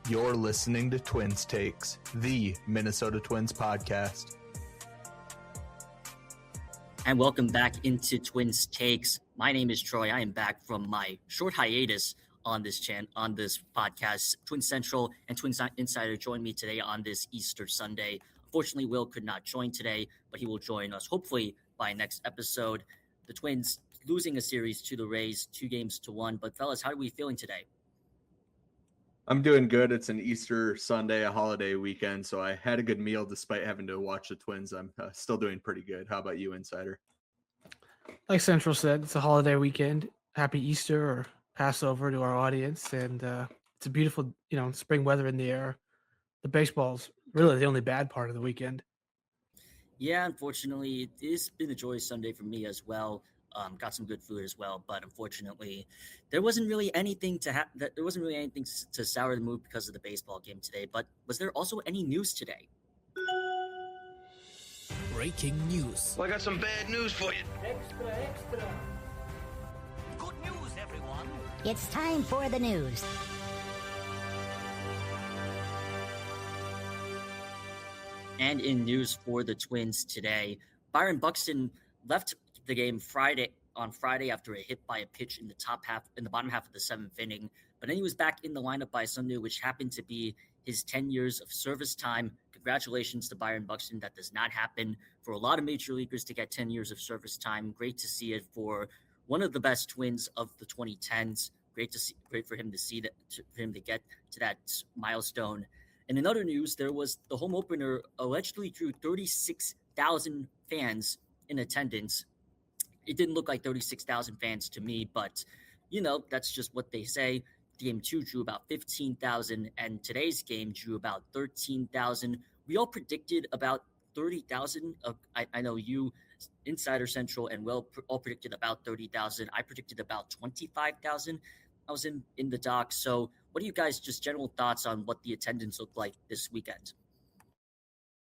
You're listening to Twins Takes, the Minnesota Twins podcast. And welcome back into Twins Takes. My name is Troy. I am back from my short hiatus on this podcast. Twins Central and Twins Insider join me today on this Easter Sunday. Unfortunately, Will could not join today, but he will join us hopefully by next episode. The Twins losing a series to the Rays, 2-1. But fellas, how are we feeling today? I'm doing good. It's an Easter Sunday, a holiday weekend, so I had a good meal despite having to watch the Twins. I'm still doing pretty good. How about you, Insider? Like Central said, it's a holiday weekend. Happy Easter or Passover to our audience, and it's a beautiful, spring weather in the air. The baseball's really the only bad part of the weekend. Yeah, unfortunately, it's been a joyous Sunday for me as well. Got some good food as well, but unfortunately, there wasn't really anything to sour the mood because of the baseball game today. But was there also any news today? Breaking news. Well, I got some bad news for you. Extra. Good news, everyone. It's time for the news. And in news for the Twins today, Byron Buxton left the game on Friday after a hit by a pitch in the bottom half of the seventh inning. But then he was back in the lineup by Sunday, which happened to be his 10 years of service time. Congratulations to Byron Buxton. That does not happen for a lot of major leaguers to get 10 years of service time. Great to see it for one of the best Twins of the 2010s. Great for him to get to that milestone. And in other news, there was the home opener allegedly drew 36,000 fans in attendance. It didn't look like 36,000 fans to me, but, that's just what they say. Game 2 drew about 15,000, and today's game drew about 13,000. We all predicted about 30,000. I know you, Insider Central, and Will all predicted about 30,000. I predicted about 25,000. I was in the dock. So what are you guys' just general thoughts on what the attendance looked like this weekend?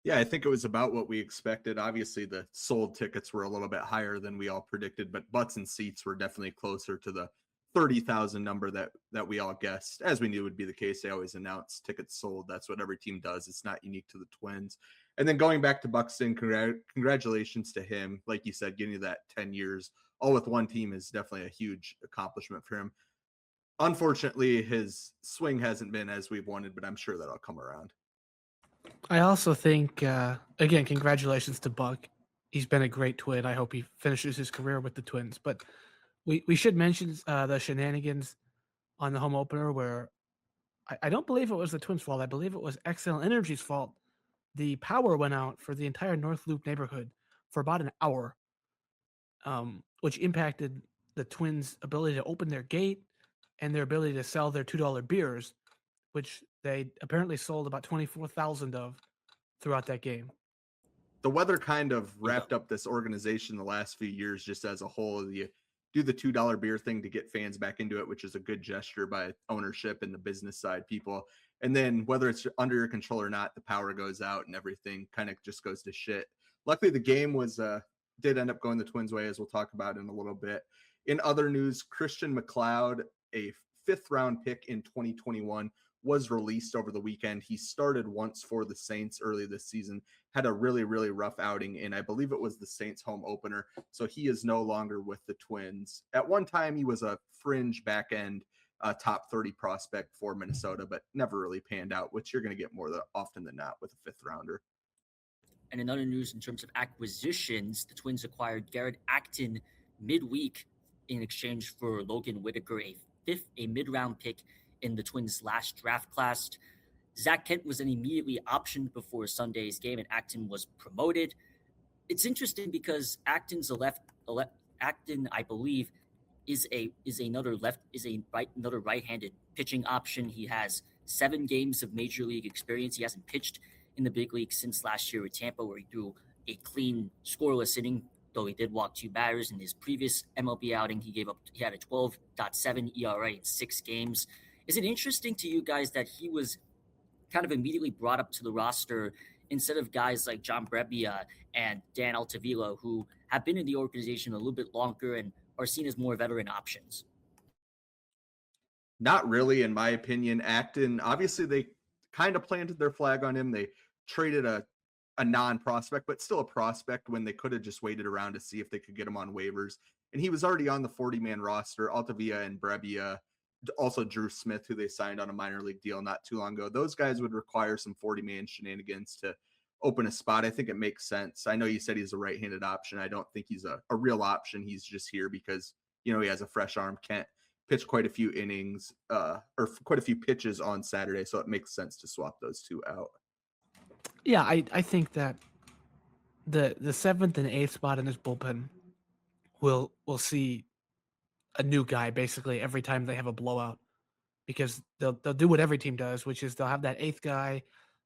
Yeah, I think it was about what we expected. Obviously, the sold tickets were a little bit higher than we all predicted, but butts and seats were definitely closer to the 30,000 number that we all guessed. As we knew would be the case, they always announce tickets sold. That's what every team does. It's not unique to the Twins. And then going back to Buxton, congratulations to him. Like you said, getting to that 10 years all with one team is definitely a huge accomplishment for him. Unfortunately, his swing hasn't been as we've wanted, but I'm sure that'll come around. I also think, again, congratulations to Buck. He's been a great Twin. I hope he finishes his career with the Twins. But we should mention the shenanigans on the home opener where I don't believe it was the Twins' fault. I believe it was Xcel Energy's fault. The power went out for the entire North Loop neighborhood for about an hour, which impacted the Twins' ability to open their gate and their ability to sell their $2 beers, which they apparently sold about 24,000 of throughout that game. The weather kind of wrapped up this organization the last few years just as a whole. You do the $2 beer thing to get fans back into it, which is a good gesture by ownership and the business side people. And then whether it's under your control or not, the power goes out and everything kind of just goes to shit. Luckily, the game did end up going the Twins' way, as we'll talk about in a little bit. In other news, Christian McLeod, a 5th-round pick in 2021, was released over the weekend. He started once for the Saints early this season, had a really, really rough outing, and I believe it was the Saints home opener. So he is no longer with the Twins. At one time, he was a fringe back-end top 30 prospect for Minnesota, but never really panned out, which you're going to get more often than not with a 5th-rounder. And in other news, in terms of acquisitions, the Twins acquired Garrett Acton midweek in exchange for Logan Whitaker, a mid-round pick in the Twins' last draft class. Zach Kent was then immediately optioned before Sunday's game, and Acton was promoted. It's interesting because Acton's Acton, I believe, is another right-handed pitching option. He has 7 games of major league experience. He hasn't pitched in the big league since last year with Tampa, where he threw a clean, scoreless inning, though he did walk 2 batters. In his previous MLB outing, he had a 12.7 ERA in 6 games. Is it interesting to you guys that he was kind of immediately brought up to the roster instead of guys like John Brebbia and Dan Altavilla, who have been in the organization a little bit longer and are seen as more veteran options? Not really, in my opinion. Acton, obviously they kind of planted their flag on him. They traded a non-prospect, but still a prospect when they could have just waited around to see if they could get him on waivers. And he was already on the 40-man roster. Altavia and Brebbia, also Drew Smith, who they signed on a minor league deal not too long ago. Those guys would require some 40-man shenanigans to open a spot. I think it makes sense. I know you said he's a right-handed option. I don't think he's a real option. He's just here because, he has a fresh arm. Kent pitched quite a few innings or quite a few pitches on Saturday, so it makes sense to swap those two out. Yeah, I think that the 7th and 8th spot in this bullpen will see a new guy basically every time they have a blowout, because they'll do what every team does, which is they'll have that 8th guy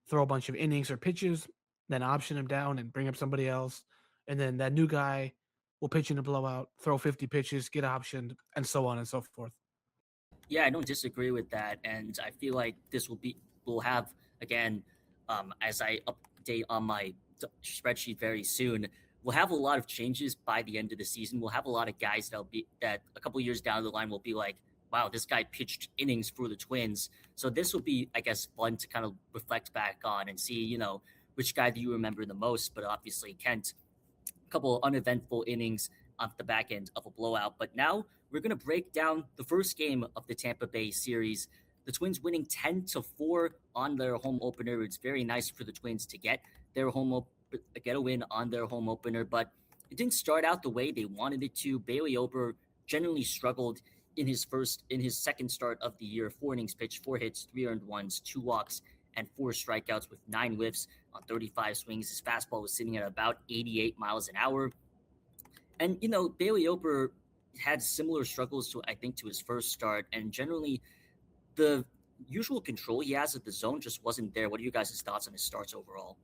throw a bunch of innings or pitches, then option him down and bring up somebody else, and then that new guy will pitch in a blowout, throw 50 pitches, get optioned, and so on and so forth. Yeah, I don't disagree with that, and I feel like we'll have again, as I update on my spreadsheet very soon, we'll have a lot of changes by the end of the season. We'll have a lot of guys that a couple years down the line will be like, wow, this guy pitched innings for the Twins. So this will be, I guess, fun to kind of reflect back on and see, which guy do you remember the most? But obviously, Kent, a couple of uneventful innings off the back end of a blowout. But now we're going to break down the first game of the Tampa Bay series. The Twins winning 10-4 on their home opener. It's very nice for the Twins to get a win on their home opener, but it didn't start out the way they wanted it to. Bailey Ober generally struggled in his second start of the year. 4 innings pitched, 4 hits, 3 earned runs, 2 walks, and 4 strikeouts with 9 whiffs on 35 swings. His fastball was sitting at about 88 miles an hour. And, Bailey Ober had similar struggles to his first start, and generally the usual control he has at the zone just wasn't there. What are you guys' thoughts on his starts overall?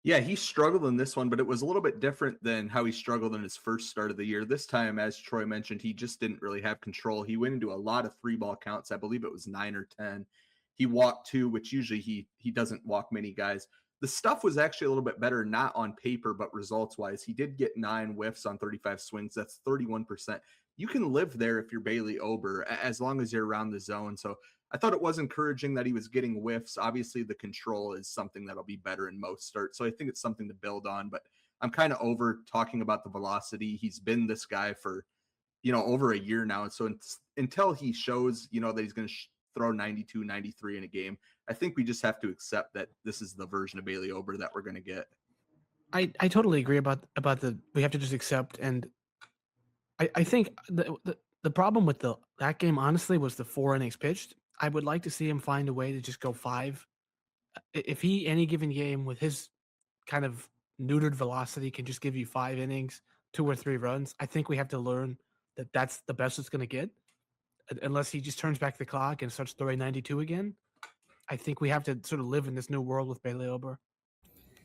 Yeah, he struggled in this one, but it was a little bit different than how he struggled in his first start of the year. This time, as Troy mentioned, he just didn't really have control. He went into a lot of 3-ball counts. I believe it was 9 or 10. He walked 2, which usually he doesn't walk many guys. The stuff was actually a little bit better, not on paper, but results-wise. He did get 9 whiffs on 35 swings. That's 31%. You can live there if you're Bailey Ober, as long as you're around the zone. So I thought it was encouraging that he was getting whiffs. Obviously, the control is something that'll be better in most starts. So I think it's something to build on. But I'm kind of over talking about the velocity. He's been this guy for, over a year now. And so until he shows, that he's going to throw 92, 93 in a game, I think we just have to accept that this is the version of Bailey Ober that we're going to get. I totally agree about we have to just accept. And I think the problem with that game, honestly, was the 4 innings pitched. I would like to see him find a way to just go 5. If he, any given game with his kind of neutered velocity, can just give you 5 innings, 2 or 3 runs, I think we have to learn that that's the best it's going to get. Unless he just turns back the clock and starts throwing 92 again, I think we have to sort of live in this new world with Bailey Ober.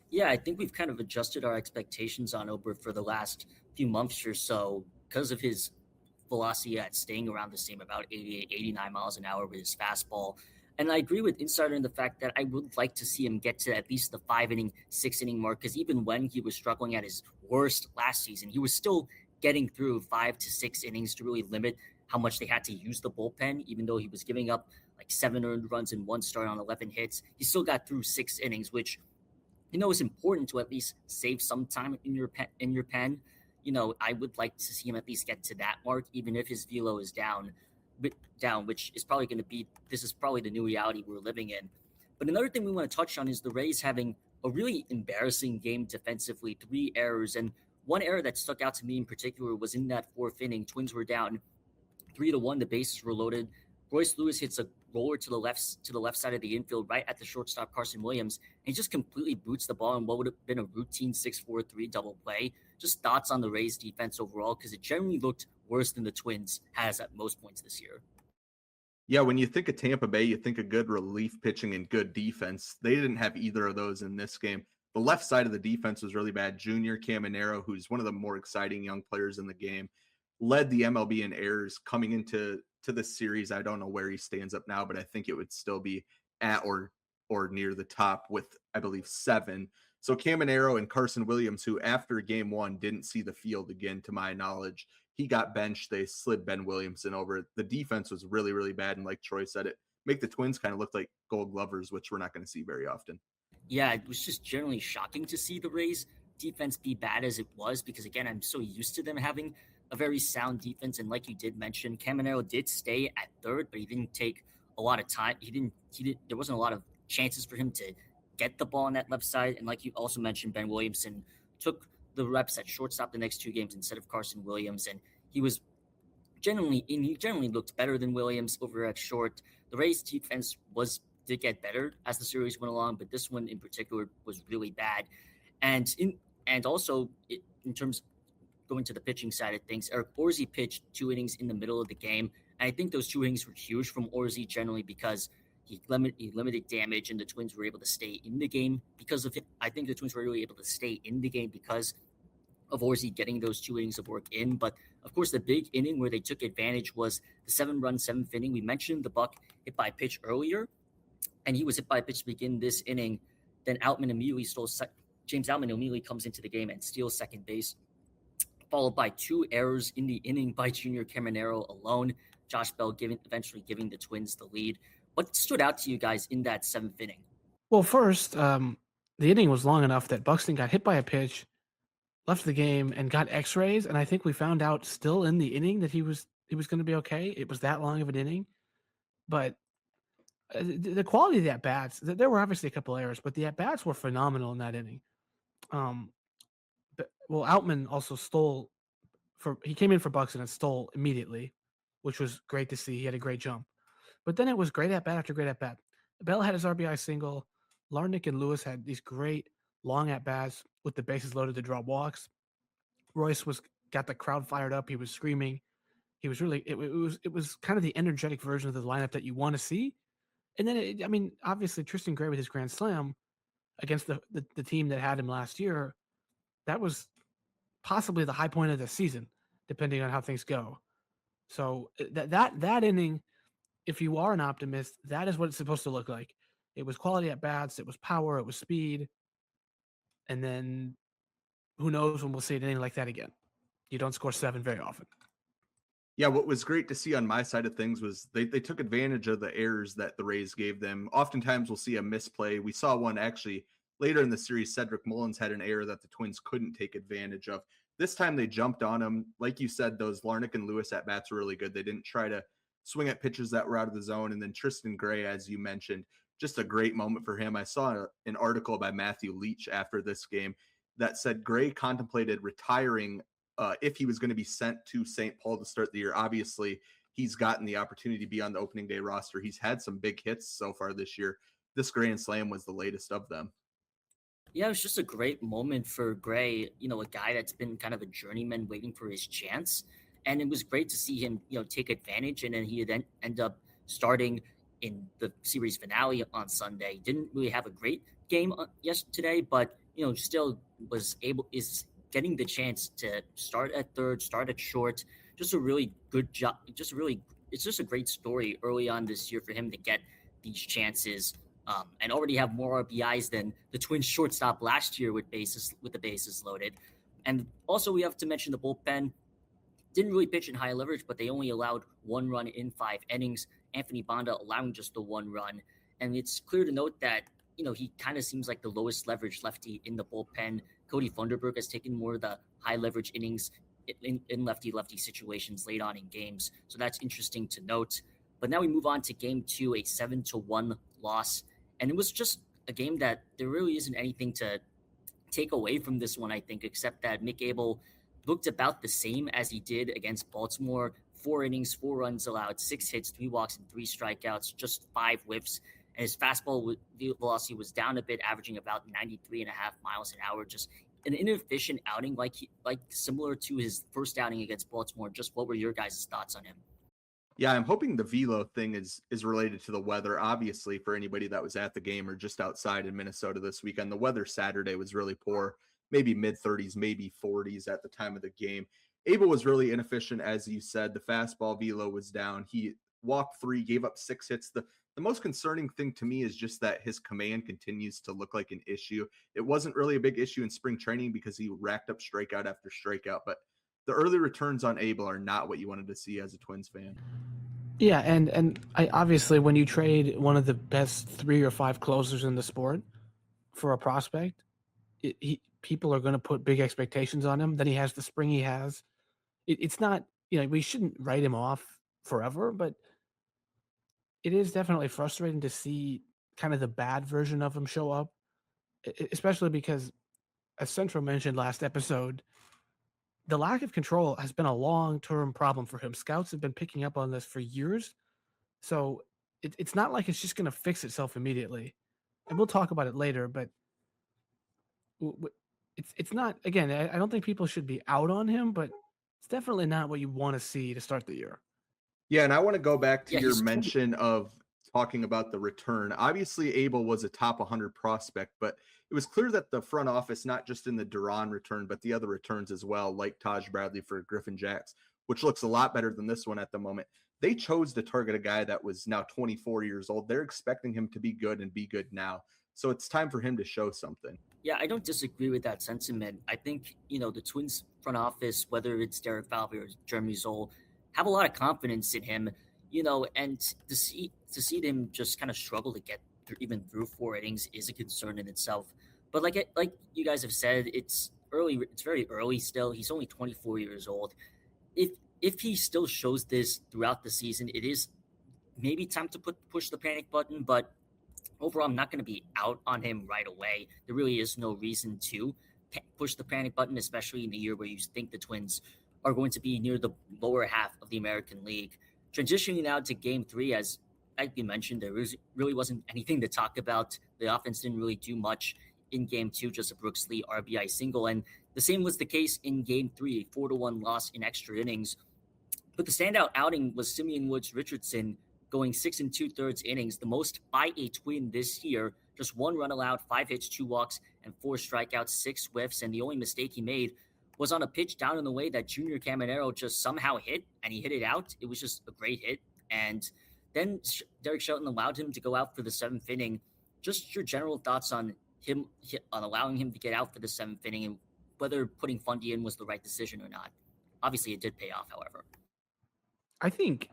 Yeah, I think we've kind of adjusted our expectations on Ober for the last few months or so because of his velocity at staying around the same, about 88, 89 miles an hour with his fastball. And I agree with Insider in the fact that I would like to see him get to at least the 5-inning, 6-inning mark, because even when he was struggling at his worst last season, he was still getting through 5 to 6 innings to really limit how much they had to use the bullpen. Even though he was giving up like 7 earned runs in 1 start on 11 hits, he still got through 6 innings, which is important to at least save some time in your pen. I would like to see him at least get to that mark, even if his velo is down, which is probably going to be, this is probably the new reality we're living in. But another thing we want to touch on is the Rays having a really embarrassing game defensively, 3 errors. And one error that stuck out to me in particular was in that 4th inning. Twins were down 3-1. The bases were loaded. Royce Lewis hits a roller to the left side of the infield, right at the shortstop Carson Williams, and he just completely boots the ball in what would have been a routine 6-4-3 double play. Just thoughts on the Rays defense overall, because it generally looked worse than the Twins has at most points this year. Yeah, when you think of Tampa Bay, you think of good relief pitching and good defense. They didn't have either of those in this game. The left side of the defense was really bad. Junior Caminero, who's one of the more exciting young players in the game, led the MLB in errors coming into this series. I don't know where he stands up now, but I think it would still be at or near the top with, I believe, 7. So Caminero and Carson Williams, who after game 1 didn't see the field again, to my knowledge, he got benched. They slid Ben Williamson over. The defense was really, really bad. And like Troy said, it make the Twins kind of look like Gold Glovers, which we're not going to see very often. Yeah, it was just generally shocking to see the Rays defense be bad as it was because again, I'm so used to them having a very sound defense. And like you did mention, Caminero did stay at third, but he didn't take a lot of time. There wasn't a lot of chances for him to get the ball on that left side. And like you also mentioned, Ben Williamson took the reps at shortstop the next two games instead of Carson Williams. And he generally looked better than Williams over at short. The Rays defense did get better as the series went along, but this one in particular was really bad. And also in terms of going to the pitching side of things, Eric Orsi pitched 2 innings in the middle of the game, and I think those 2 innings were huge from Orsi generally because he limited damage, and the Twins were able to stay in the game because of it. I think the Twins were really able to stay in the game because of Orsi getting those 2 innings of work in. But of course, the big inning where they took advantage was the 7-run 7th inning. We mentioned the Buck hit by pitch earlier, and he was hit by a pitch to begin this inning. Then James Outman immediately comes into the game and steals second base, followed by 2 errors in the inning by Junior Caminero alone. Josh Bell eventually giving the Twins the lead. What stood out to you guys in that 7th inning? Well, first, the inning was long enough that Buxton got hit by a pitch, left the game, and got X-rays. And I think we found out still in the inning that he was going to be okay. It was that long of an inning, but the quality of the at-bats, there were obviously a couple errors, but the at-bats were phenomenal in that inning. Outman also he came in for Buxton and stole immediately, which was great to see. He had a great jump. But then it was great at-bat after great at-bat. Bell had his RBI single. Larnick and Lewis had these great long at-bats with the bases loaded to draw walks. Royce got the crowd fired up. He was screaming. He was really it was kind of the energetic version of the lineup that you want to see. And then, obviously Tristan Gray with his grand slam against the team that had him last year, that was possibly the high point of the season, depending on how things go. So that inning, if you are an optimist, that is what it's supposed to look like. It was quality at bats, it was power, it was speed, and then who knows when we'll see an inning like that again. You don't score 7 very often. Yeah, what was great to see on my side of things was they took advantage of the errors that the Rays gave them. Oftentimes we'll see a misplay. We saw one actually later in the series. Cedric Mullins had an error that the Twins couldn't take advantage of. This time they jumped on him. Like you said, those Larnick and Lewis at-bats were really good. They didn't try to swing at pitches that were out of the zone. And then Tristan Gray, as you mentioned, just a great moment for him. I saw an article by Matthew Leach after this game that said Gray contemplated retiring if he was going to be sent to St. Paul to start the year. Obviously, he's gotten the opportunity to be on the opening day roster. He's had some big hits so far this year. This grand slam was the latest of them. Yeah, it was just a great moment for Gray, a guy that's been kind of a journeyman waiting for his chance. And it was great to see him, take advantage. And then he then end up starting in the series finale on Sunday. Didn't really have a great game yesterday, but, still is getting the chance to start at third, start at short. Just a really good job. It's just a great story early on this year for him to get these chances and already have more RBIs than the Twins shortstop last year with the bases loaded. And also we have to mention the bullpen didn't really pitch in high leverage, but they only allowed 1 run in 5 innings. Anthony Banda allowing just the 1 run. And it's clear to note that, he kind of seems like the lowest leverage lefty in the bullpen. Cody Funderburg has taken more of the high leverage innings in lefty-lefty situations late on in games. So that's interesting to note. But now we move on to game 2, a 7-1 loss. And it was just a game that there really isn't anything to take away from this one, I think, except that Mick Abel looked about the same as he did against Baltimore. 4 innings, 4 runs allowed, 6 hits, 3 walks, and 3 strikeouts, just 5 whiffs. And his fastball velocity was down a bit, averaging about 93.5 miles an hour. Just an inefficient outing, like similar to his first outing against Baltimore. Just what were your guys' thoughts on him? Yeah, I'm hoping the velo thing is related to the weather. Obviously, for anybody that was at the game or just outside in Minnesota this weekend, the weather Saturday was really poor. Maybe mid-30s, maybe 40s at the time of the game. Abel was really inefficient, as you said. The fastball velo was down. He walked 3, gave up 6 hits. The most concerning thing to me is just that his command continues to look like an issue. It wasn't really a big issue in spring training because he racked up strikeout after strikeout, but the early returns on Abel are not what you wanted to see as a Twins fan. Yeah, and I obviously when you trade one of the best 3 or 5 closers in the sport for a prospect, people are going to put big expectations on him. Then he has the spring he has. It's not, we shouldn't write him off forever, but it is definitely frustrating to see kind of the bad version of him show up, especially because, as Central mentioned last episode, the lack of control has been a long-term problem for him. Scouts have been picking up on this for years, so it's not like it's just going to fix itself immediately. And we'll talk about it later, but it's not. Again, I don't think people should be out on him, but it's definitely not what you want to see to start the year. Yeah, and I want to go back to Yeah, your he's 20. mention of talking about the return. Obviously, Abel was a top 100 prospect, but it was clear that the front office, not just in the Duran return, but the other returns as well, like Taj Bradley for Griffin Jacks, which looks a lot better than this one at the moment. They chose to target a guy that was now 24 years old. They're expecting him to be good and be good now. So it's time for him to show something. Yeah, I don't disagree with that sentiment. I think, the Twins front office, whether it's Derek Falvey or Jeremy Zoll, have a lot of confidence in him, and to see them just kind of struggle to get even through 4 innings is a concern in itself. But like you guys have said, it's early. It's very early still. He's only 24 years old. If if he still shows this throughout the season, it is maybe time to push the panic button. But overall, I'm not going to be out on him right away. There really is no reason to push the panic button, especially in a year where you think the Twins are going to be near the lower half of the American League. Transitioning now to Game 3, as like you mentioned, really wasn't anything to talk about. The offense didn't really do much in Game 2, just a Brooks Lee RBI single. And the same was the case in Game 3, 4-1 loss in extra innings. But the standout outing was Simeon Woods Richardson going 6 2/3 innings, the most by a Twin this year. Just 1 run allowed, 5 hits, 2 walks, and 4 strikeouts, 6 whiffs. And the only mistake he made was on a pitch down in the way that Junior Caminero just somehow hit, and he hit it out. It was just a great hit. And then Derek Shelton allowed him to go out for the 7th inning. Just your general thoughts on him, on allowing him to get out for the 7th inning, and whether putting Fundy in was the right decision or not. Obviously, it did pay off, however. I think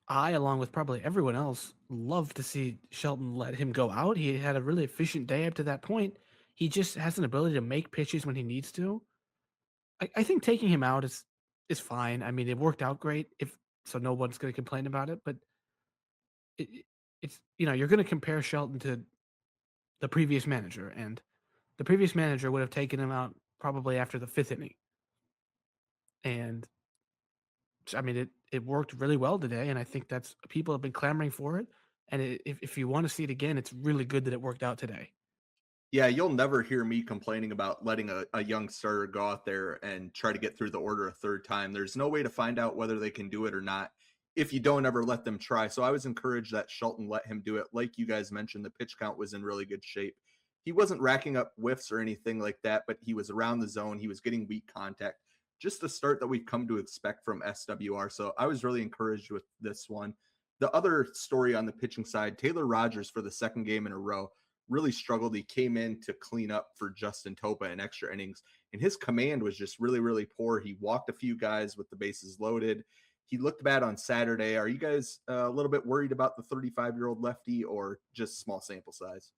along with probably everyone else, love to see Shelton let him go out. He had a really efficient day up to that point. He just has an ability to make pitches when he needs to. I think taking him out is fine. I mean, it worked out great. If so, no one's going to complain about it. But it's you're going to compare Shelton to the previous manager, and the previous manager would have taken him out probably after the 5th inning. And I mean, it worked really well today, and I think that's people have been clamoring for it. And if you want to see it again, it's really good that it worked out today. Yeah, you'll never hear me complaining about letting a young starter go out there and try to get through the order a third time. There's no way to find out whether they can do it or not if you don't ever let them try. So I was encouraged that Shelton let him do it. Like you guys mentioned, the pitch count was in really good shape. He wasn't racking up whiffs or anything like that, but he was around the zone. He was getting weak contact. Just the start that we've come to expect from SWR. So I was really encouraged with this one. The other story on the pitching side, Taylor Rogers for the second game in a row really struggled. He came in to clean up for Justin Topa in extra innings, and his command was just really, really poor. He walked a few guys with the bases loaded. He looked bad on Saturday. Are you guys a little bit worried about the 35-year-old lefty, or just small sample size?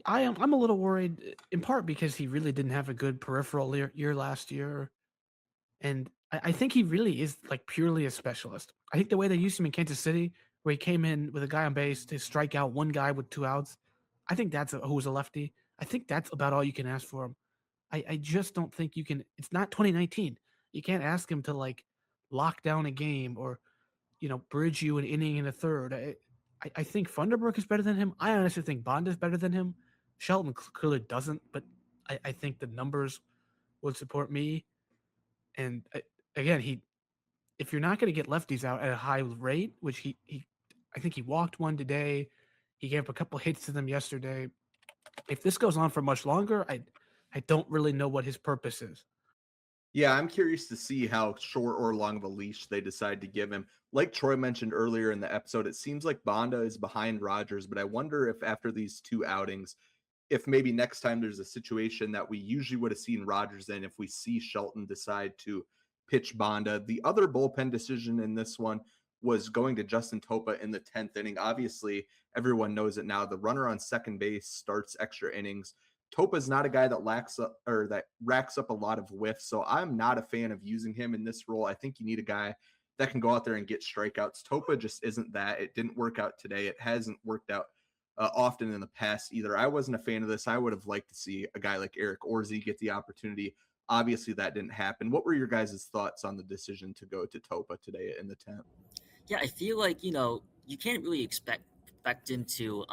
I'm a little worried in part because he really didn't have a good peripheral year last year. And I think he really is like purely a specialist. I think the way they used him in Kansas City, where he came in with a guy on base to strike out one guy with 2 outs, I think who was a lefty. I think that's about all you can ask for him. I just don't think you can. It's not 2019. You can't ask him to like lock down a game or bridge you an inning and a third. I think Funderburk is better than him. I honestly think Bond is better than him. Shelton clearly doesn't, but I think the numbers would support me. And again, if you're not going to get lefties out at a high rate, which I think he walked one today. He gave up a couple hits to them yesterday. If this goes on for much longer, I don't really know what his purpose is. Yeah, I'm curious to see how short or long of a leash they decide to give him. Like Troy mentioned earlier in the episode, it seems like Bonda is behind Rogers, but I wonder if after these 2 outings, if maybe next time there's a situation that we usually would have seen Rogers in, if we see Shelton decide to pitch Bonda. The other bullpen decision in this one was going to Justin Topa in the 10th inning. Obviously, everyone knows it now. The runner on second base starts extra innings. Topa's not a guy that that racks up a lot of whiffs, so I'm not a fan of using him in this role. I think you need a guy that can go out there and get strikeouts. Topa just isn't that. It didn't work out today. It hasn't worked out often in the past either. I wasn't a fan of this. I would have liked to see a guy like Eric Orzi get the opportunity. Obviously, that didn't happen. What were your guys' thoughts on the decision to go to Topa today in the 10th? Yeah, I feel like you can't really expect him to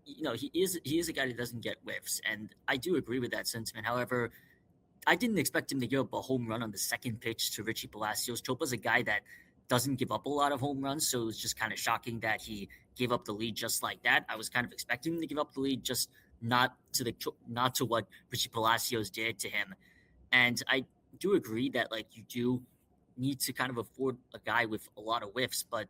he is a guy that doesn't get whiffs, and I do agree with that sentiment. However, I didn't expect him to give up a home run on the second pitch to Richie Palacios. Topa's a guy that doesn't give up a lot of home runs, so it was just kind of shocking that he gave up the lead just like that. I was kind of expecting him to give up the lead, just not to what Richie Palacios did to him. And I do agree that like you do need to kind of afford a guy with a lot of whiffs, but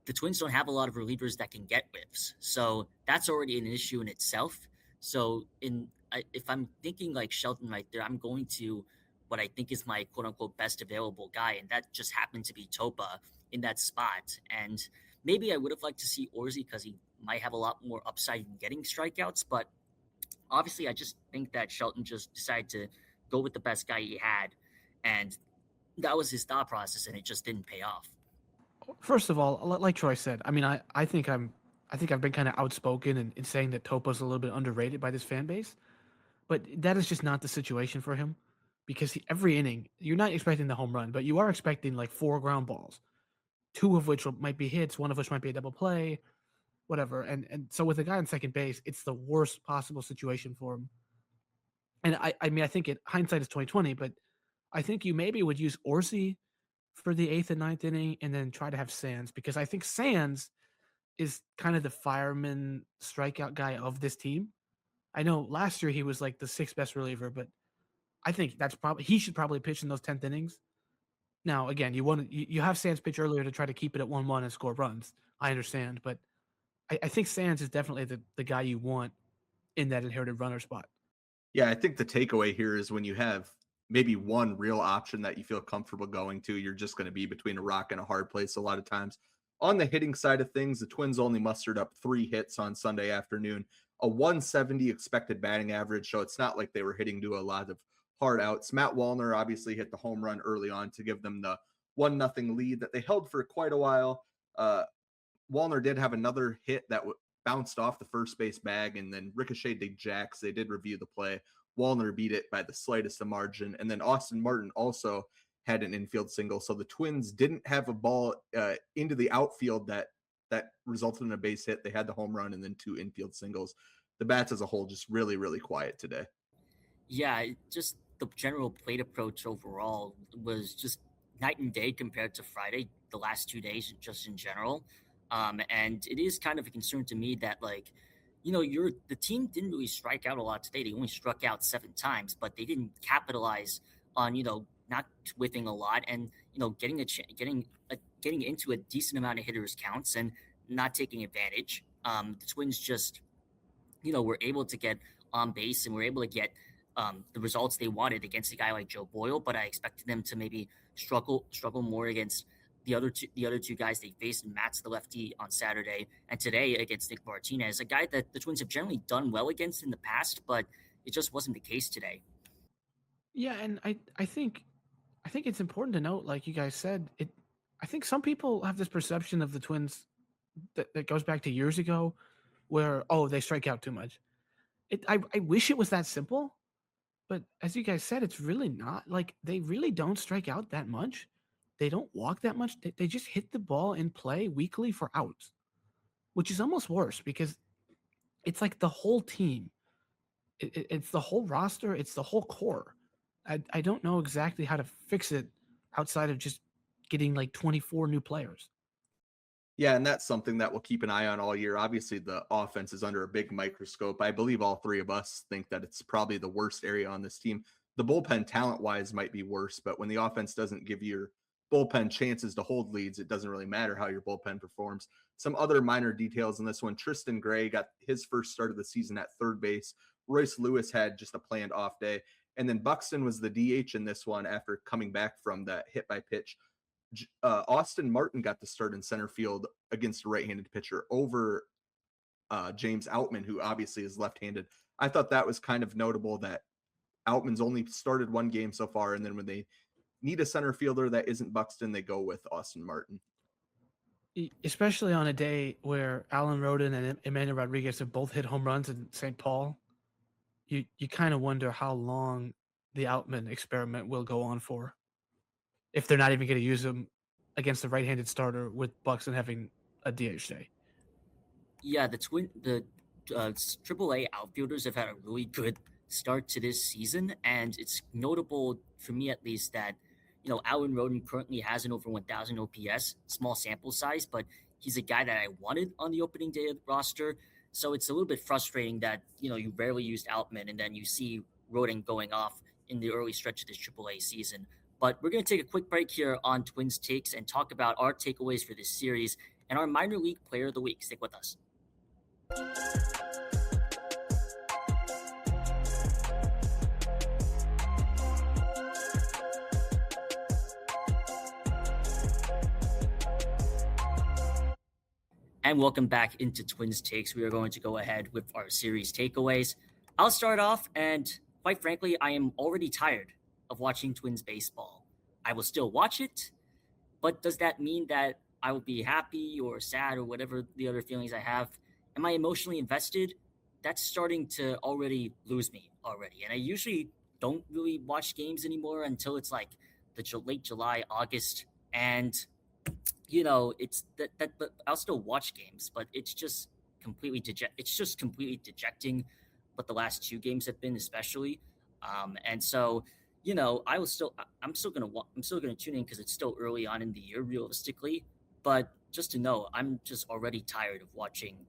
the Twins don't have a lot of relievers that can get whiffs, so that's already an issue in itself. So if I'm thinking like Shelton right there, I'm going to what I think is my quote unquote best available guy, and that just happened to be Topa in that spot. And maybe I would have liked to see Orzi because he might have a lot more upside in getting strikeouts, but obviously I just think that Shelton just decided to go with the best guy he had, and that was his thought process, and it just didn't pay off. First of all, like Troy said, I mean, I think I've been kind of outspoken in saying that Topa's a little bit underrated by this fan base, but that is just not the situation for him because every inning you're not expecting the home run, but you are expecting like 4 ground balls, 2 of which might be hits, 1 of which might be a double play, whatever. And so with a guy on second base, it's the worst possible situation for him. And I mean, I think hindsight is 2020, but I think you maybe would use Orsi for the 8th and ninth inning and then try to have Sands because I think Sands is kind of the fireman strikeout guy of this team. I know last year he was like the 6th best reliever, but I think he should probably pitch in those 10th innings. Now, again, you have Sands pitch earlier to try to keep it at 1-1 and score runs. I understand, but I think Sands is definitely the guy you want in that inherited runner spot. Yeah, I think the takeaway here is when you have maybe one real option that you feel comfortable going to, you're just going to be between a rock and a hard place a lot of times. On the hitting side of things, the Twins only mustered up 3 hits on Sunday afternoon, a 170 expected batting average, so it's not like they were hitting to a lot of hard outs. Matt Wallner obviously hit the home run early on to give them the 1-0 lead that they held for quite a while. Wallner did have another hit that bounced off the first base bag and then ricocheted to Jacks. They did review the play. Wallner beat it by the slightest of margin. And then Austin Martin also had an infield single. So the Twins didn't have a ball into the outfield that resulted in a base hit. They had the home run and then 2 infield singles. The bats as a whole just really, really quiet today. Yeah, just the general plate approach overall was just night and day compared to Friday, the last 2 days, just in general. And it is kind of a concern to me that the team didn't really strike out a lot today. They only struck out 7 times, but they didn't capitalize on not whiffing a lot and getting into a decent amount of hitters counts and not taking advantage. The Twins just were able to get on base and were able to get the results they wanted against a guy like Joe Boyle, but I expected them to maybe struggle more against the other two guys they faced, Matt's the lefty on Saturday, and today against Nick Martinez, a guy that the Twins have generally done well against in the past, but it just wasn't the case today. Yeah, and I think it's important to note, like you guys said, I think some people have this perception of the Twins that goes back to years ago where, they strike out too much. I wish it was that simple, but as you guys said, it's really not. Like, they really don't strike out that much. They don't walk that much. They just hit the ball in play weekly for outs, which is almost worse because it's like the whole team. It's the whole roster. It's the whole core. I don't know exactly how to fix it outside of just getting like 24 new players. Yeah, and that's something that we'll keep an eye on all year. Obviously, the offense is under a big microscope. I believe all 3 of us think that it's probably the worst area on this team. The bullpen, talent-wise, might be worse, but when the offense doesn't give your bullpen chances to hold leads, it doesn't really matter how your bullpen performs. Some other minor details in this one. Tristan Gray got his first start of the season at third base. Royce Lewis had just a planned off day. And then Buxton was the DH in this one after coming back from that hit by pitch. Austin Martin got the start in center field against a right-handed pitcher over James Outman, who obviously is left-handed. I thought that was kind of notable that Outman's only started one game so far, and then when they need a center fielder that isn't Buxton, they go with Austin Martin. Especially on a day where Alan Rodin and Emmanuel Rodriguez have both hit home runs in St. Paul, you kind of wonder how long the Outman experiment will go on for. If they're not even going to use him against the right-handed starter with Buxton having a DH day. Yeah, the AAA outfielders have had a really good start to this season, and it's notable for me at least that Alan Rodin currently has an over 1,000 OPS, small sample size, but he's a guy that I wanted on the opening day of the roster. So it's a little bit frustrating that you rarely used Outman, and then you see Rodin going off in the early stretch of this AAA season. But we're going to take a quick break here on Twins Takes and talk about our takeaways for this series and our minor league player of the week. Stick with us. And welcome back into Twins Takes. We are going to go ahead with our series takeaways. I'll start off, and quite frankly, I am already tired of watching Twins baseball. I will still watch it, but does that mean that I will be happy or sad or whatever the other feelings I have? Am I emotionally invested? That's starting to already lose me already. And I usually don't really watch games anymore until it's like the late July, August, and it's that. But I'll still watch games, but it's just completely dejecting. But the last two games have been especially, and so I'm still gonna tune in because it's still early on in the year, realistically. But just to know, I'm just already tired of watching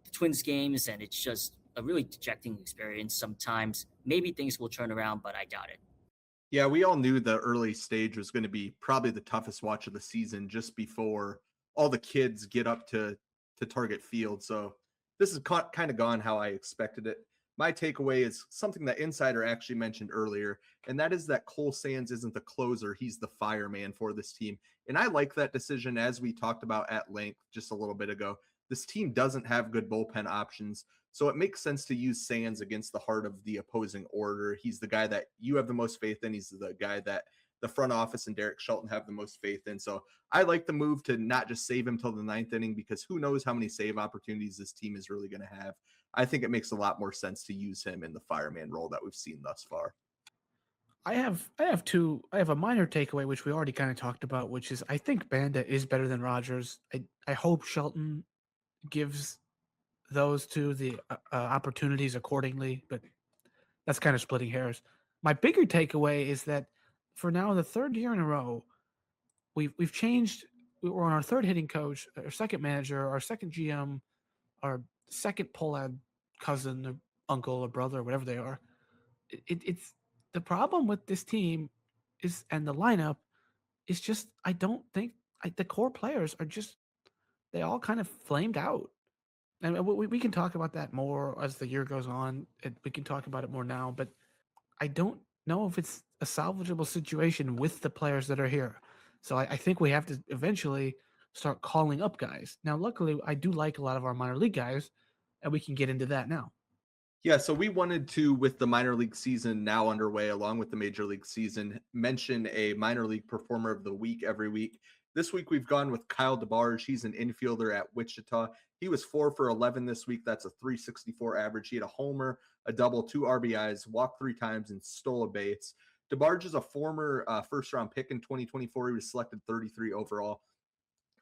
the Twins games, and it's just a really dejecting experience sometimes. Maybe things will turn around, but I doubt it. Yeah, we all knew the early stage was going to be probably the toughest watch of the season just before all the kids get up to Target Field. So this is kind of gone how I expected it. My takeaway is something that Insider actually mentioned earlier, and that is that Cole Sands isn't the closer. He's the fireman for this team. And I like that decision, as we talked about at length just a little bit ago. This team doesn't have good bullpen options. So it makes sense to use Sands against the heart of the opposing order. He's the guy that you have the most faith in. He's the guy that the front office and Derek Shelton have the most faith in. So I like the move to not just save him till the ninth inning, because who knows how many save opportunities this team is really going to have. I think it makes a lot more sense to use him in the fireman role that we've seen thus far. I have a minor takeaway, which we already kind of talked about, which is I think Banda is better than Rogers. I hope Shelton gives those two the opportunities accordingly, but that's kind of splitting hairs. My bigger takeaway is that for now, the third year in a row, we've changed. We're on our third hitting coach, our second manager, our second GM, our second Polad cousin or uncle or brother or whatever they are. It's the problem with this team is, and the lineup is just, I don't think the core players are just, they all kind of flamed out. And we can talk about that more as the year goes on. We can talk about it more now, but I don't know if it's a salvageable situation with the players that are here. So I think we have to eventually start calling up guys. Now, luckily, I do like a lot of our minor league guys, and we can get into that now. Yeah, so we wanted to, with the minor league season now underway, along with the major league season, mention a minor league performer of the week every week. This week, we've gone with Kyle DeBarge. He's an infielder at Wichita. He was 4 for 11 this week. That's a .364 average. He had a homer, a double, 2 RBIs, walked 3 times, and stole a base. DeBarge is a former first-round pick in 2024. He was selected 33 overall.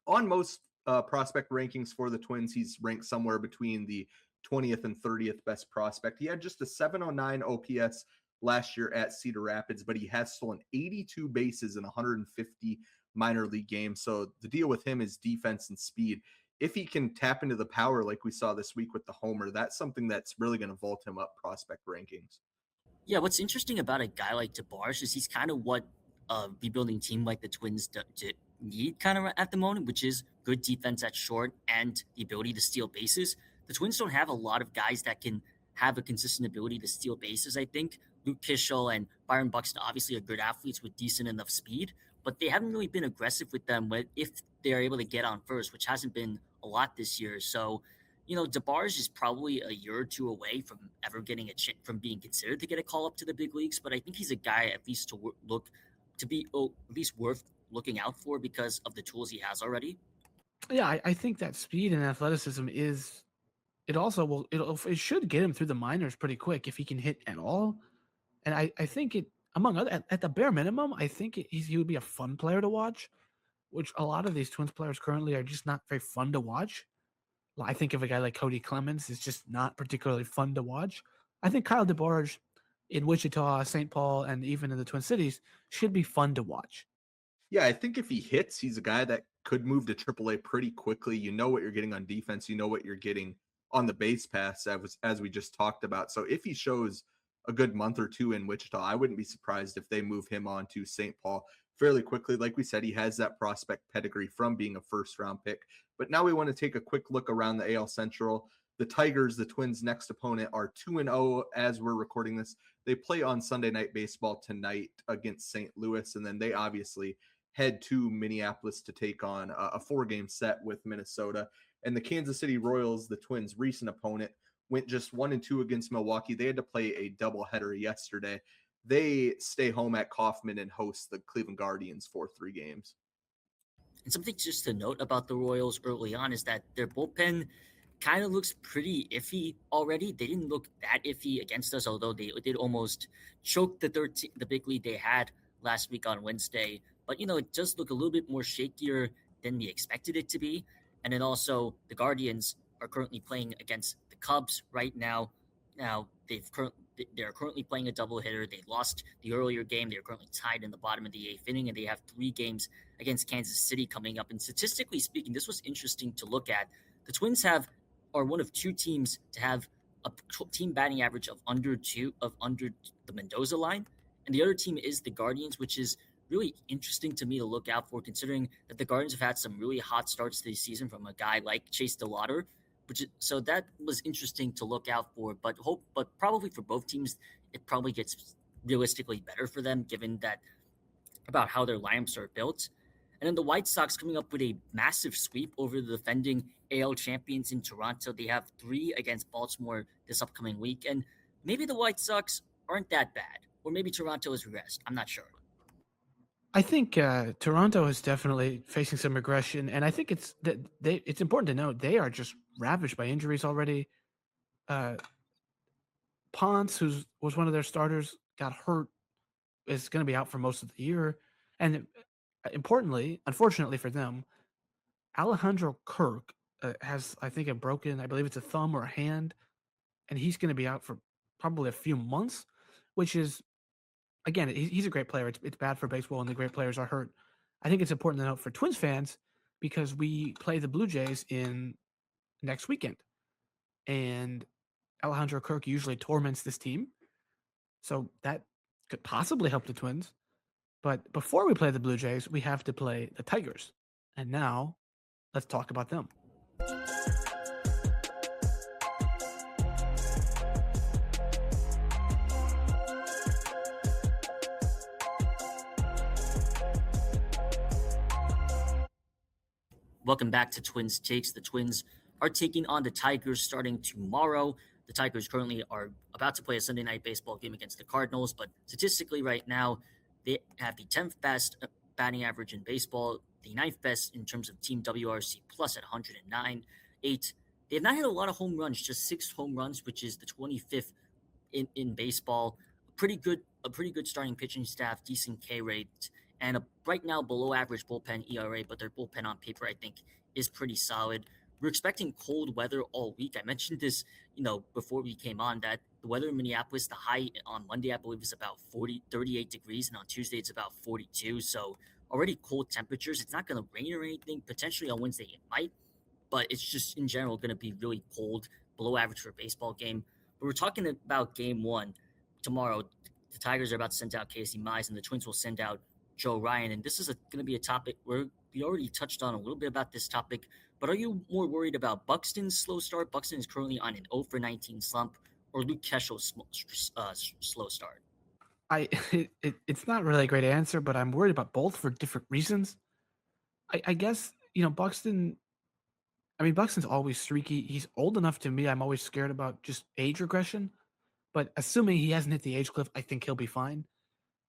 On most prospect rankings for the Twins, he's ranked somewhere between the 20th and 30th best prospect. He had just a 709 OPS last year at Cedar Rapids, but he has stolen 82 bases in 150 minor league games. So the deal with him is defense and speed. If he can tap into the power like we saw this week with the homer, that's something that's really going to vault him up prospect rankings. Yeah, what's interesting about a guy like DeBarge is he's kind of what a rebuilding team like the Twins need kind of at the moment, which is good defense at short and the ability to steal bases. The Twins don't have a lot of guys that can have a consistent ability to steal bases, I think. Luke Keaschall and Byron Buxton obviously are good athletes with decent enough speed, but they haven't really been aggressive with them if they're able to get on first, which hasn't been a lot this year. So, DeBarge is probably a year or two away from ever getting from being considered to get a call up to the big leagues. But I think he's a guy at least to be at least worth looking out for because of the tools he has already. Yeah, I think that speed and athleticism it also it should get him through the minors pretty quick if he can hit at all. And I think it among other at the bare minimum, I think he would be a fun player to watch, which a lot of these Twins players currently are just not very fun to watch. I think of a guy like Cody Clemens is just not particularly fun to watch. I think Kyle DeBarge in Wichita, St. Paul, and even in the Twin Cities should be fun to watch. Yeah, I think if he hits, he's a guy that could move to AAA pretty quickly. You know what you're getting on defense. You know what you're getting on the base pass, as we just talked about. So if he shows a good month or two in Wichita, I wouldn't be surprised if they move him on to St. Paul fairly quickly. Like we said, he has that prospect pedigree from being a first-round pick. But now we want to take a quick look around the AL Central. The Tigers, the Twins' next opponent, are 2-0 as we're recording this. They play on Sunday Night Baseball tonight against St. Louis, and then they obviously head to Minneapolis to take on a 4-game set with Minnesota. And the Kansas City Royals, the Twins' recent opponent, went just 1-2 against Milwaukee. They had to play a doubleheader yesterday. They stay home at Kauffman and host the Cleveland Guardians for 3 games. And something just to note about the Royals early on is that their bullpen kind of looks pretty iffy already. They didn't look that iffy against us, although they did almost choke the big lead they had last week on Wednesday. But, it does look a little bit more shakier than we expected it to be. And then also the Guardians are currently playing against the Cubs right now. Now they're currently playing a doubleheader. They lost the earlier game. They're currently tied in the bottom of the 8th inning, and they have 3 games against Kansas City coming up. And statistically speaking, this was interesting to look at. The Twins are one of 2 teams to have a team batting average of under the Mendoza line, and the other team is the Guardians, which is really interesting to me to look out for, considering that the Guardians have had some really hot starts to the season from a guy like Chase DeLauter. So that was interesting to look out for, but probably for both teams, it probably gets realistically better for them, given that about how their lineups are built. And then the White Sox coming up with a massive sweep over the defending AL champions in Toronto. They have 3 against Baltimore this upcoming week, and maybe the White Sox aren't that bad, or maybe Toronto has regressed. I'm not sure. I think Toronto is definitely facing some regression, and I think it's important to note they are just ravaged by injuries already. Ponce, who was one of their starters, got hurt, is going to be out for most of the year, and importantly, unfortunately for them, Alejandro Kirk has, I think, I believe it's a thumb or a hand, and he's going to be out for probably a few months, which is, again, he's a great player. It's bad for baseball when the great players are hurt. I think it's important to note for Twins fans because we play the Blue Jays in next weekend, and Alejandro Kirk usually torments this team, so that could possibly help the Twins. But before we play the Blue Jays, we have to play the Tigers, and now let's talk about them. Welcome back to Twins Takes. The Twins are taking on the Tigers starting tomorrow. The Tigers currently are about to play a Sunday Night Baseball game against the Cardinals, but statistically right now, they have the 10th best batting average in baseball, the 9th best in terms of team WRC plus at 109. 8. They have not hit a lot of home runs, just 6 home runs, which is the 25th in baseball. A pretty good starting pitching staff, decent K rate, and a right now below average bullpen ERA, but their bullpen on paper I think is pretty solid. We're expecting cold weather all week. I mentioned this, before we came on, that the weather in Minneapolis, the high on Monday I believe is about 38 degrees, and on Tuesday it's about 42. So already cold temperatures. It's not going to rain or anything. Potentially on Wednesday it might, but it's just in general going to be really cold, below average for a baseball game. But we're talking about game 1 tomorrow. The Tigers are about to send out Casey Mize, and the Twins will send out Joe Ryan. And this is going to be a topic where we already touched on a little bit about this topic, but are you more worried about Buxton's slow start? Buxton is currently on an 0 for 19 slump, or Luke Keaschall's slow start? It's not really a great answer, but I'm worried about both for different reasons. I guess Buxton. I mean, Buxton's always streaky. He's old enough to me. I'm always scared about just age regression. But assuming he hasn't hit the age cliff, I think he'll be fine.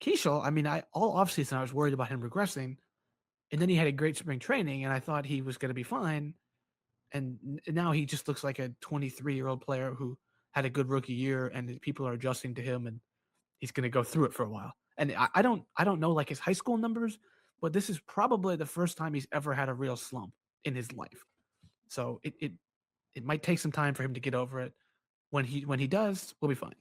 Keaschall, I mean, I all offseason I was worried about him regressing, and then he had a great spring training, and I thought he was going to be fine. And now he just looks like a 23-year-old player who had a good rookie year, and people are adjusting to him, and he's going to go through it for a while. And I don't know like his high school numbers, but this is probably the first time he's ever had a real slump in his life. So it might take some time for him to get over it. When he does, we'll be fine.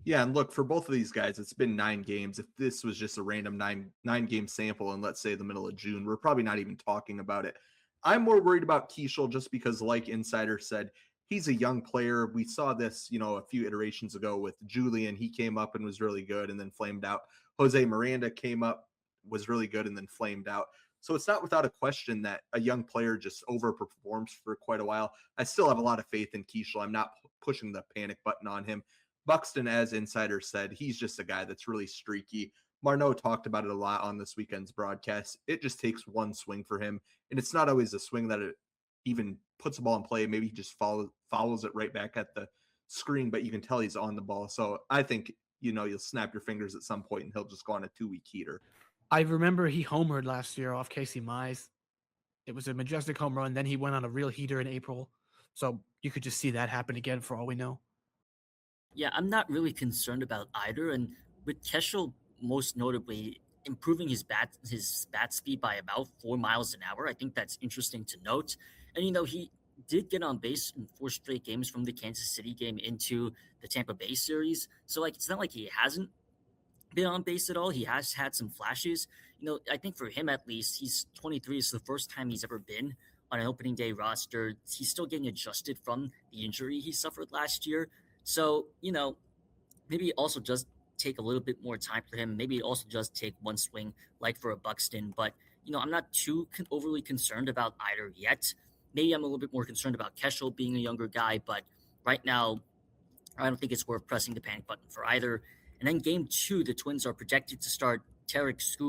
Yeah, and look, for both of these guys, it's been 9 games. If this was just a random nine game sample in, let's say, the middle of June, we're probably not even talking about it. I'm more worried about Keaschall just because, like Insider said, he's a young player. We saw this, a few iterations ago with Julian. He came up and was really good and then flamed out. Jose Miranda came up, was really good and then flamed out. So it's not without a question that a young player just overperforms for quite a while. I still have a lot of faith in Keaschall. I'm not pushing the panic button on him. Buxton, as Insider said, he's just a guy that's really streaky. Marneau talked about it a lot on this weekend's broadcast. It just takes one swing for him, and it's not always a swing that it even puts the ball in play. Maybe he just follows it right back at the screen, but you can tell he's on the ball. So I think, you'll snap your fingers at some point and he'll just go on a 2-week heater. I remember he homered last year off Casey Mize. It was a majestic home run. Then he went on a real heater in April. So you could just see that happen again for all we know. Yeah, I'm not really concerned about either. And with Keschel, most notably, improving his bat speed by about 4 miles an hour, I think that's interesting to note. And he did get on base in 4 straight games from the Kansas City game into the Tampa Bay series. So it's not like he hasn't been on base at all. He has had some flashes. I think for him at least, he's 23. It's the first time he's ever been on an opening day roster. He's still getting adjusted from the injury he suffered last year. So, maybe it also does take a little bit more time for him. Maybe it also does take one swing like for a Buxton. But, I'm not too overly concerned about either yet. Maybe I'm a little bit more concerned about Keschel being a younger guy. But right now, I don't think it's worth pressing the panic button for either. And then game 2, the Twins are projected to start against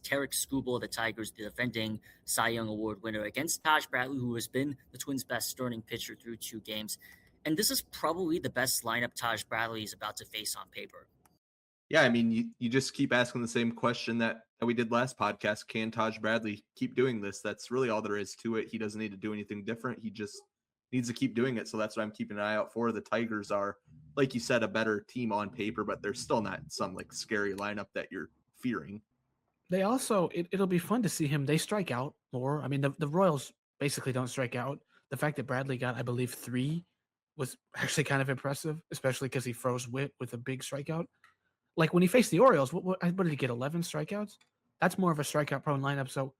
Tarek Skubal of the Tigers, the defending Cy Young Award winner, against Taj Bradley, who has been the Twins' best starting pitcher through 2 games. And this is probably the best lineup Taj Bradley is about to face on paper. Yeah, I mean, you just keep asking the same question that we did last podcast. Can Taj Bradley keep doing this? That's really all there is to it. He doesn't need to do anything different. He just needs to keep doing it. So that's what I'm keeping an eye out for. The Tigers are, like you said, a better team on paper, but they're still not some scary lineup that you're fearing. They also, it'll be fun to see him. They strike out more. I mean, the Royals basically don't strike out. The fact that Bradley got, I believe, 3 was actually kind of impressive, especially because he froze Witt with a big strikeout. Like when he faced the Orioles, what did he get? 11 strikeouts? That's more of a strikeout prone lineup. So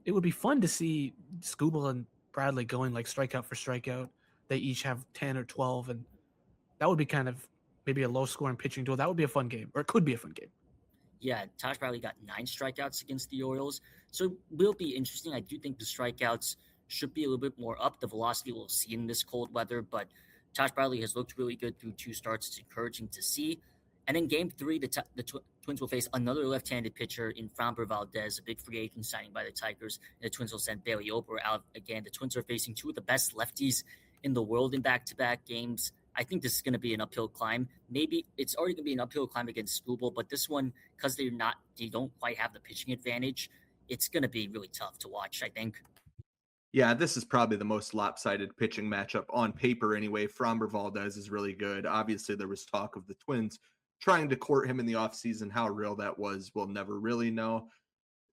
it would be fun to see Skubal and Bradley going strikeout for strikeout. They each have 10 or 12, and that would be kind of maybe a low scoring pitching duel. That would be a fun game, or it could be a fun game. Yeah, Taj Bradley got 9 strikeouts against the Orioles. So it will be interesting. I do think the strikeouts should be a little bit more up. The velocity we'll see in this cold weather, but Taj Bradley has looked really good through 2 starts. It's encouraging to see. And in game 3, the Twins will face another left-handed pitcher in Framber Valdez, a big free agent signing by the Tigers. And the Twins will send Bailey Ober out again. The Twins are facing 2 of the best lefties in the world in back-to-back games. I think this is going to be an uphill climb. Maybe it's already going to be an uphill climb against Skubal, but this one, because they don't quite have the pitching advantage, it's going to be really tough to watch, I think. Yeah, this is probably the most lopsided pitching matchup on paper anyway. Framber Valdez is really good. Obviously, there was talk of the Twins trying to court him in the offseason. How real that was, we'll never really know.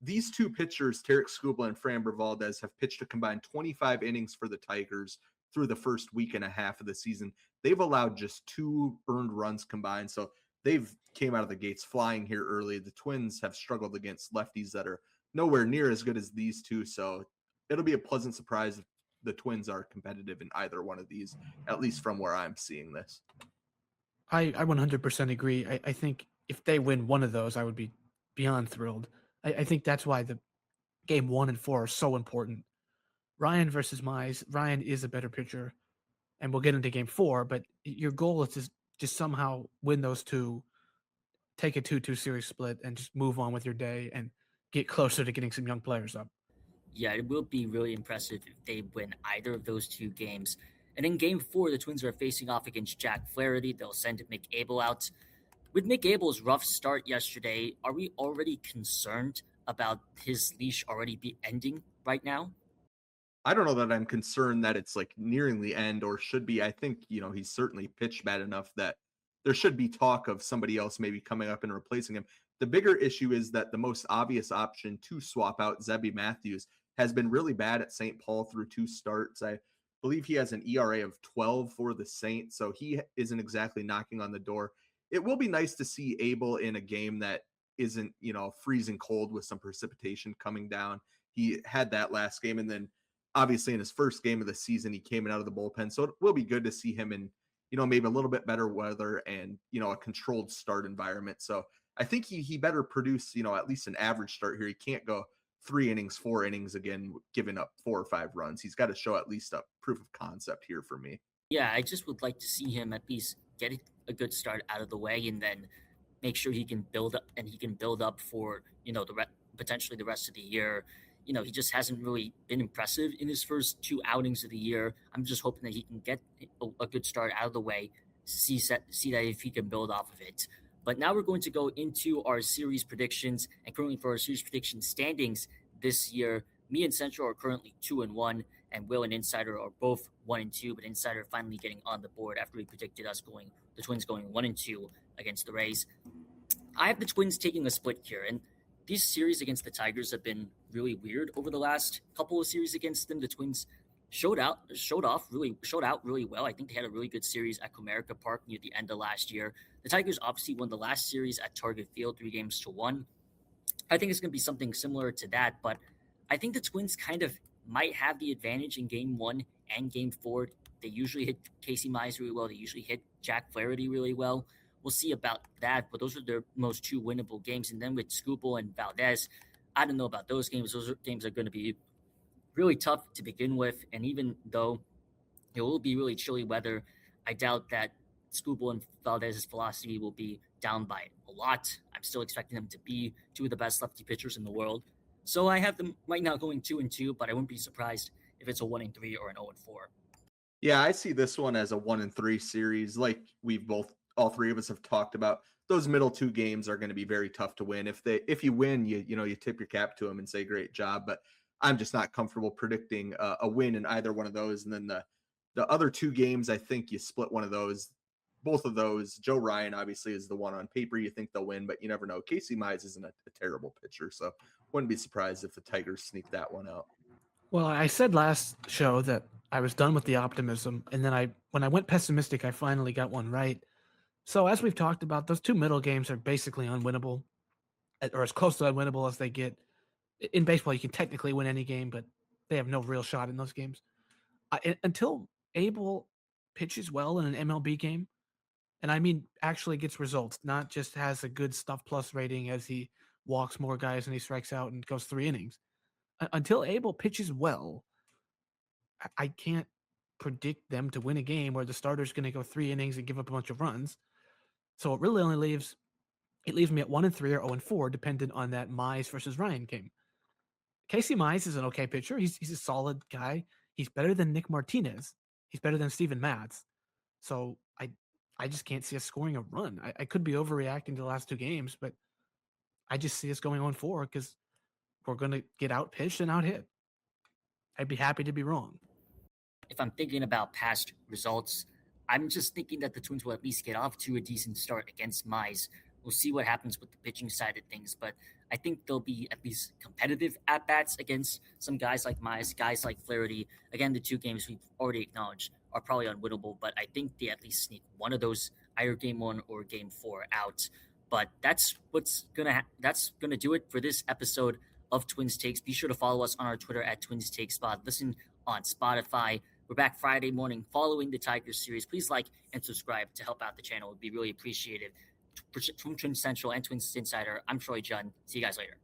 These 2 pitchers, Tarek Skubal and Framber Valdez, have pitched a combined 25 innings for the Tigers through the first week and a half of the season. They've allowed just 2 earned runs combined, so they've came out of the gates flying here early. The Twins have struggled against lefties that are nowhere near as good as these 2, so it'll be a pleasant surprise if the Twins are competitive in either one of these, at least from where I'm seeing this. I 100% agree. I think if they win one of those, I would be beyond thrilled. I think that's why the game 1 and 4 are so important. Ryan versus Mize. Ryan is a better pitcher, and we'll get into game 4, but your goal is to just somehow win those two, take a 2-2 series split, and just move on with your day and get closer to getting some young players up. Yeah, it will be really impressive if they win either of those two games. And in game 4, the Twins are facing off against Jack Flaherty. They'll send Mick Abel out. With Mick Abel's rough start yesterday, are we already concerned about his leash already be ending right now? I don't know that I'm concerned that it's like nearing the end or should be. I think, he's certainly pitched bad enough that there should be talk of somebody else maybe coming up and replacing him. The bigger issue is that the most obvious option to swap out Zebby Matthews has been really bad at St. Paul through 2 starts. I believe he has an ERA of 12 for the Saints, so he isn't exactly knocking on the door. It will be nice to see Abel in a game that isn't, freezing cold with some precipitation coming down. He had that last game, and then obviously in his first game of the season, he came in out of the bullpen. So it will be good to see him in, maybe a little bit better weather and, a controlled start environment. So I think he better produce, at least an average start here. He can't go 3 innings, 4 innings again, giving up 4 or 5 runs. He's got to show at least a proof of concept here for me. Yeah, I just would like to see him at least get a good start out of the way and then make sure he can build up and he can build up for, potentially the rest of the year. He just hasn't really been impressive in his first 2 outings of the year. I'm just hoping that he can get a good start out of the way, see that if he can build off of it. But now we're going to go into our series predictions, and currently for our series prediction standings this year, me and Central are currently 2-1, and Will and Insider are both 1-2. But Insider finally getting on the board after he predicted the Twins going 1-2 against the Rays. I have the Twins taking a split here, and these series against the Tigers have been really weird over the last couple of series against them. The Twins showed out really well. I think they had a really good series at Comerica Park near the end of last year. The Tigers obviously won the last series at Target Field 3-1. I think it's going to be something similar to that, but I think the Twins kind of might have the advantage in Game 1 and Game 4. They usually hit Casey Mize really well. They usually hit Jack Flaherty really well. We'll see about that, but those are their most 2 winnable games. And then with Skubal and Valdez, I don't know about those games. Those games are going to be really tough to begin with. And even though it will be really chilly weather, I doubt that Skubal and Valdez's velocity will be down by a lot. I'm still expecting them to be 2 of the best lefty pitchers in the world. So I have them right now going 2-2, but I wouldn't be surprised if it's a 1-3 or an 0-4. Yeah, I see this one as a 1-3 series. Like all 3 of us have talked about, those middle 2 games are going to be very tough to win. If you win, you tip your cap to them and say great job. But I'm just not comfortable predicting a win in either one of those. And then the other 2 games, I think you split one of those. Both of those, Joe Ryan obviously is the one on paper you think they'll win, but you never know. Casey Mize isn't a terrible pitcher, so wouldn't be surprised if the Tigers sneak that one out. Well, I said last show that I was done with the optimism, and then when I went pessimistic, I finally got one right. So as we've talked about, those 2 middle games are basically unwinnable, or as close to unwinnable as they get. In baseball, you can technically win any game, but they have no real shot in those games. Until Abel pitches well in an MLB game, and I mean actually gets results, not just has a good stuff plus rating as he walks more guys and he strikes out and goes 3 innings. Until Abel pitches well, I can't predict them to win a game where the starter's going to go 3 innings and give up a bunch of runs. So it really only leaves me at 1-3 or 0-4, dependent on that Mize versus Ryan game. Casey Mize is an okay pitcher. He's a solid guy. He's better than Nick Martinez. He's better than Steven Matz. So I just can't see us scoring a run. I could be overreacting to the last 2 games, but I just see us going 0-4 because we're going to get out pitched and out hit. I'd be happy to be wrong. If I'm thinking about past results, I'm just thinking that the Twins will at least get off to a decent start against Mize. We'll see what happens with the pitching side of things, but I think they'll be at least competitive at-bats against some guys like Mize, guys like Flaherty. Again, the 2 games we've already acknowledged are probably unwinnable, but I think they at least sneak one of those, either Game 1 or Game 4 out. But that's gonna do it for this episode of Twins Takes. Be sure to follow us on our Twitter at Twins Take Spot. Listen on Spotify. We're back Friday morning following the Tigers series. Please like and subscribe to help out the channel. It would be really appreciated. From Twins Central and Twins Insider, I'm Troy Junn. See you guys later.